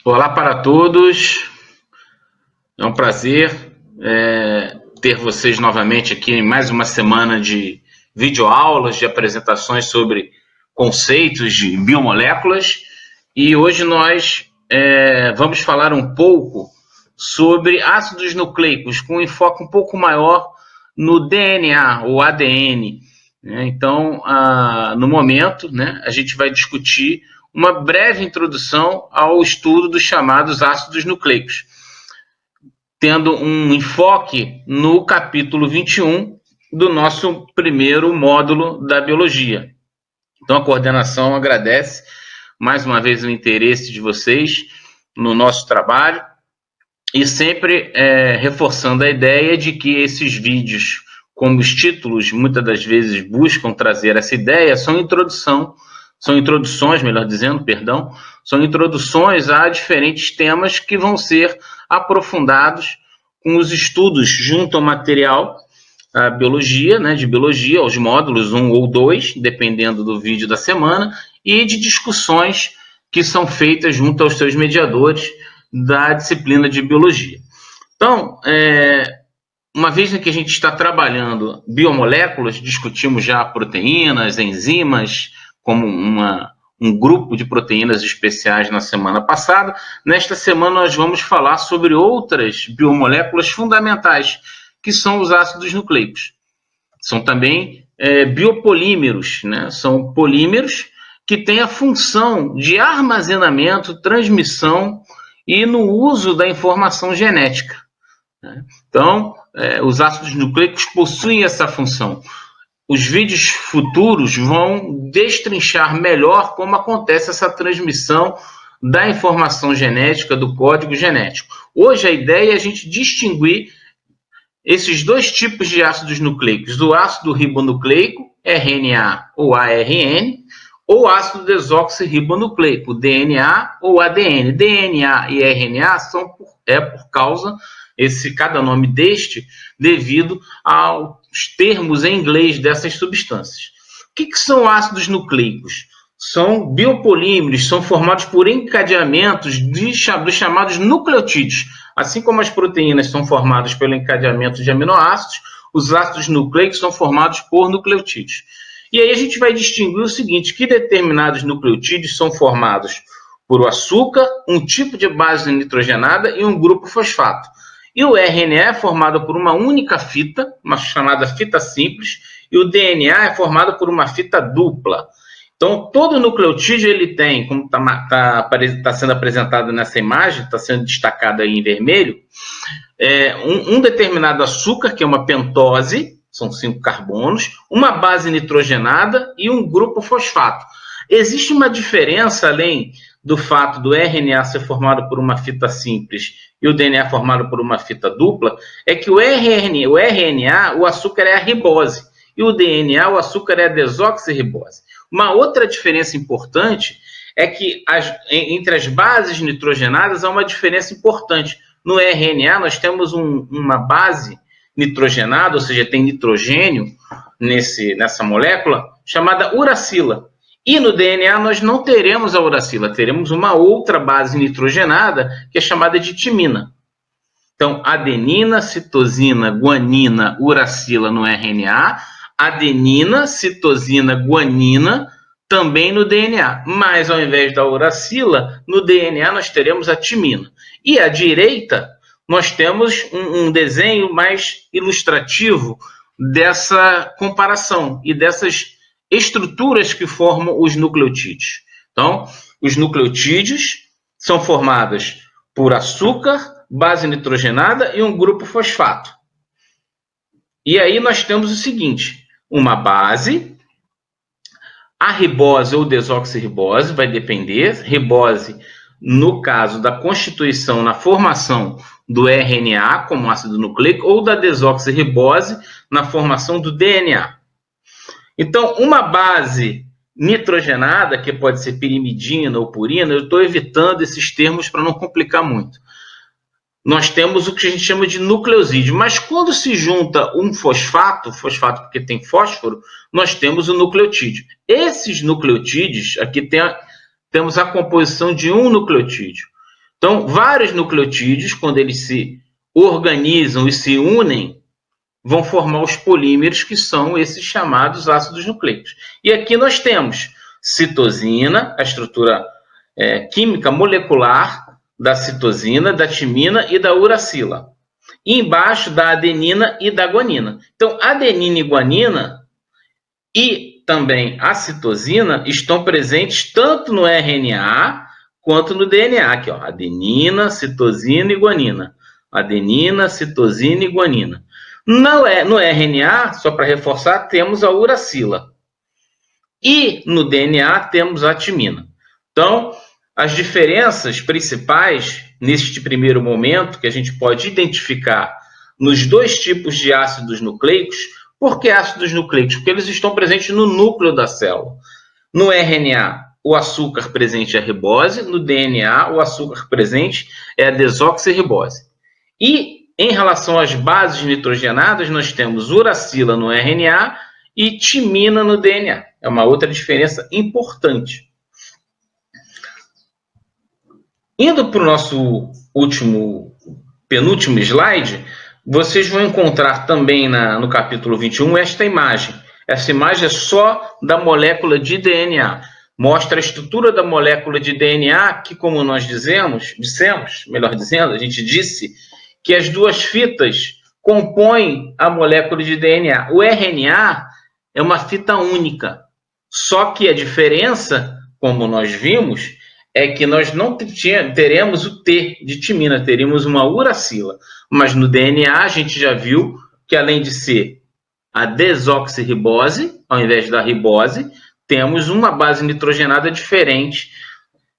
Olá para todos, é um prazer ter vocês novamente aqui em mais uma semana de videoaulas, de apresentações sobre conceitos de biomoléculas, e hoje nós vamos falar um pouco sobre ácidos nucleicos, com um enfoque um pouco maior no DNA ou ADN. Então, no momento, a gente vai discutir uma breve introdução ao estudo dos chamados ácidos nucleicos, tendo um enfoque no capítulo 21 do nosso primeiro módulo da biologia. Então, a coordenação agradece mais uma vez o interesse de vocês no nosso trabalho e sempre reforçando a ideia de que esses vídeos, como os títulos muitas das vezes buscam trazer essa ideia, são introduções, são introduções a diferentes temas que vão ser aprofundados com os estudos junto ao material, a biologia, de biologia, aos módulos 1 ou 2, dependendo do vídeo da semana, e de discussões que são feitas junto aos seus mediadores da disciplina de biologia. Então, uma vez que a gente está trabalhando biomoléculas, discutimos já proteínas, enzimas, como um grupo de proteínas especiais na semana passada. Nesta semana nós vamos falar sobre outras biomoléculas fundamentais, que são os ácidos nucleicos. São também biopolímeros, São polímeros que têm a função de armazenamento, transmissão e no uso da informação genética. Então, os ácidos nucleicos possuem essa função. Os vídeos futuros vão destrinchar melhor como acontece essa transmissão da informação genética, do código genético. Hoje a ideia é a gente distinguir esses dois tipos de ácidos nucleicos, do ácido ribonucleico, RNA ou ARN, ou ácido desoxirribonucleico, DNA ou ADN. DNA e RNA são por causa, cada nome devido aos termos em inglês dessas substâncias. O que são ácidos nucleicos? São biopolímeros, são formados por encadeamentos dos chamados nucleotídeos. Assim como as proteínas são formadas pelo encadeamento de aminoácidos, os ácidos nucleicos são formados por nucleotídeos. E aí a gente vai distinguir o seguinte, que determinados nucleotídeos são formados por açúcar, um tipo de base nitrogenada e um grupo fosfato. E o RNA é formado por uma única fita, uma chamada fita simples, e o DNA é formado por uma fita dupla. Então, todo nucleotídeo ele tem, como está sendo apresentado nessa imagem, está sendo destacado aí em vermelho, um determinado açúcar, que é uma pentose, são 5 carbonos, uma base nitrogenada e um grupo fosfato. Existe uma diferença, além do fato do RNA ser formado por uma fita simples e o DNA formado por uma fita dupla, é que o RNA, o açúcar é a ribose, e o DNA, o açúcar é a desoxirribose. Uma outra diferença importante é que entre as bases nitrogenadas há uma diferença importante. No RNA nós temos uma base nitrogenada, ou seja, tem nitrogênio nessa molécula, chamada uracila. E no DNA nós não teremos a uracila, teremos uma outra base nitrogenada que é chamada de timina. Então, adenina, citosina, guanina, uracila no RNA, adenina, citosina, guanina também no DNA. Mas ao invés da uracila, no DNA nós teremos a timina. E à direita nós temos um desenho mais ilustrativo dessa comparação e dessas estruturas que formam os nucleotídeos. Então, os nucleotídeos são formados por açúcar, base nitrogenada e um grupo fosfato. E aí nós temos o seguinte, uma base, a ribose ou desoxirribose, vai depender, ribose no caso da constituição, na formação do RNA como ácido nucleico, ou da desoxirribose na formação do DNA. Então, uma base nitrogenada, que pode ser pirimidina ou purina, eu estou evitando esses termos para não complicar muito. Nós temos o que a gente chama de nucleosídeo, mas quando se junta um fosfato porque tem fósforo, nós temos o nucleotídeo. Esses nucleotídeos, aqui temos a composição de um nucleotídeo. Então, vários nucleotídeos, quando eles se organizam e se unem, vão formar os polímeros, que são esses chamados ácidos nucleicos. E aqui nós temos citosina, a estrutura química molecular da citosina, da timina e da uracila. E embaixo da adenina e da guanina. Então, adenina e guanina e também a citosina estão presentes tanto no RNA quanto no DNA. Aqui, ó, adenina, citosina e guanina. Adenina, citosina e guanina. No RNA, só para reforçar, temos a uracila. E no DNA temos a timina. Então, as diferenças principais neste primeiro momento que a gente pode identificar nos dois tipos de ácidos nucleicos. Por que ácidos nucleicos? Porque eles estão presentes no núcleo da célula. No RNA, o açúcar presente é a ribose. No DNA, o açúcar presente é a desoxirribose. E em relação às bases nitrogenadas, nós temos uracila no RNA e timina no DNA. É uma outra diferença importante. Indo para o nosso penúltimo slide, vocês vão encontrar também no capítulo 21 esta imagem. Essa imagem é só da molécula de DNA. Mostra a estrutura da molécula de DNA que, como nós dissemos, a gente disse, que as duas fitas compõem a molécula de DNA. O RNA é uma fita única, só que a diferença, como nós vimos, é que nós não teremos o T de timina, teríamos uma uracila. Mas no DNA a gente já viu que, além de ser a desoxirribose, ao invés da ribose, temos uma base nitrogenada diferente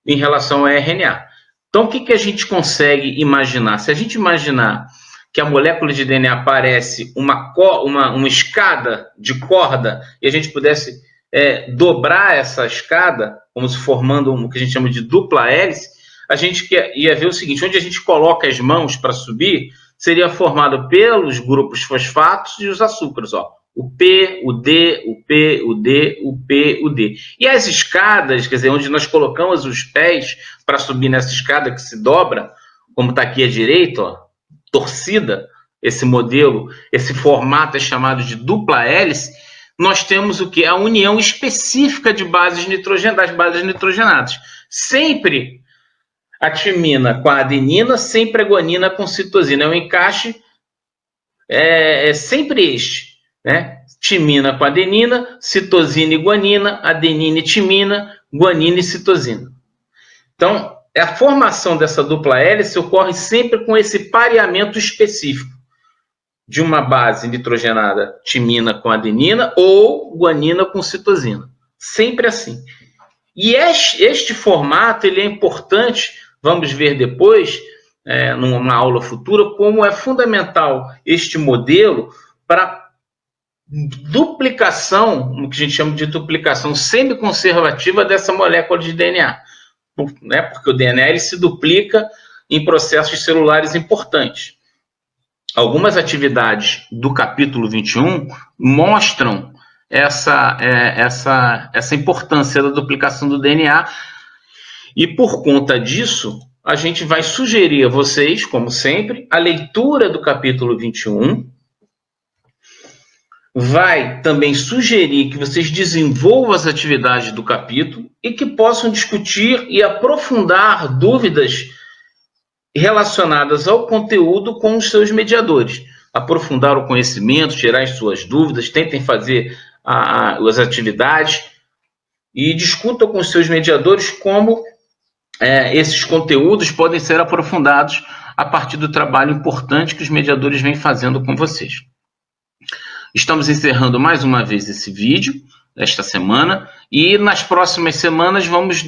em relação ao RNA. Então, o que a gente consegue imaginar? Se a gente imaginar que a molécula de DNA parece uma escada de corda e a gente pudesse dobrar essa escada, como se formando o que a gente chama de dupla hélice, a gente ia ver o seguinte: onde a gente coloca as mãos para subir, seria formado pelos grupos fosfatos e os açúcares, ó. O P, o D, o P, o D, o P, o D. E as escadas, quer dizer, onde nós colocamos os pés para subir nessa escada que se dobra, como está aqui à direita, ó, torcida, esse modelo, esse formato é chamado de dupla hélice. Nós temos o que? A união específica de bases nitrogenadas. Sempre a timina com a adenina, sempre a guanina com citosina. O encaixe é sempre este, né? Timina com adenina, citosina e guanina, adenina e timina, guanina e citosina. Então, a formação dessa dupla hélice ocorre sempre com esse pareamento específico de uma base nitrogenada, timina com adenina ou guanina com citosina. Sempre assim. E este formato ele é importante, vamos ver depois, numa aula futura, como é fundamental este modelo para duplicação, o que a gente chama de duplicação semiconservativa dessa molécula de DNA. Né? Porque o DNA ele se duplica em processos celulares importantes. Algumas atividades do capítulo 21 mostram essa importância da duplicação do DNA, e por conta disso, a gente vai sugerir a vocês, como sempre, a leitura do capítulo 21, vai também sugerir que vocês desenvolvam as atividades do capítulo e que possam discutir e aprofundar dúvidas relacionadas ao conteúdo com os seus mediadores. Aprofundar o conhecimento, tirar as suas dúvidas, tentem fazer as atividades e discutam com os seus mediadores como esses conteúdos podem ser aprofundados a partir do trabalho importante que os mediadores vêm fazendo com vocês. Estamos encerrando mais uma vez esse vídeo esta semana e nas próximas semanas vamos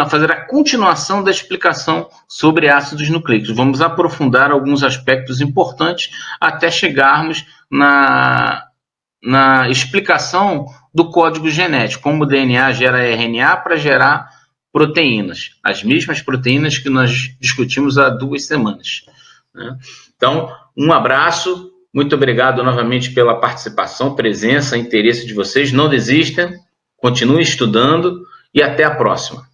fazer a continuação da explicação sobre ácidos nucleicos. Vamos aprofundar alguns aspectos importantes até chegarmos na explicação do código genético, como o DNA gera RNA para gerar proteínas, as mesmas proteínas que nós discutimos há 2 semanas. Né? Então, um abraço. Muito obrigado novamente pela participação, presença, interesse de vocês. Não desistam, continuem estudando e até a próxima.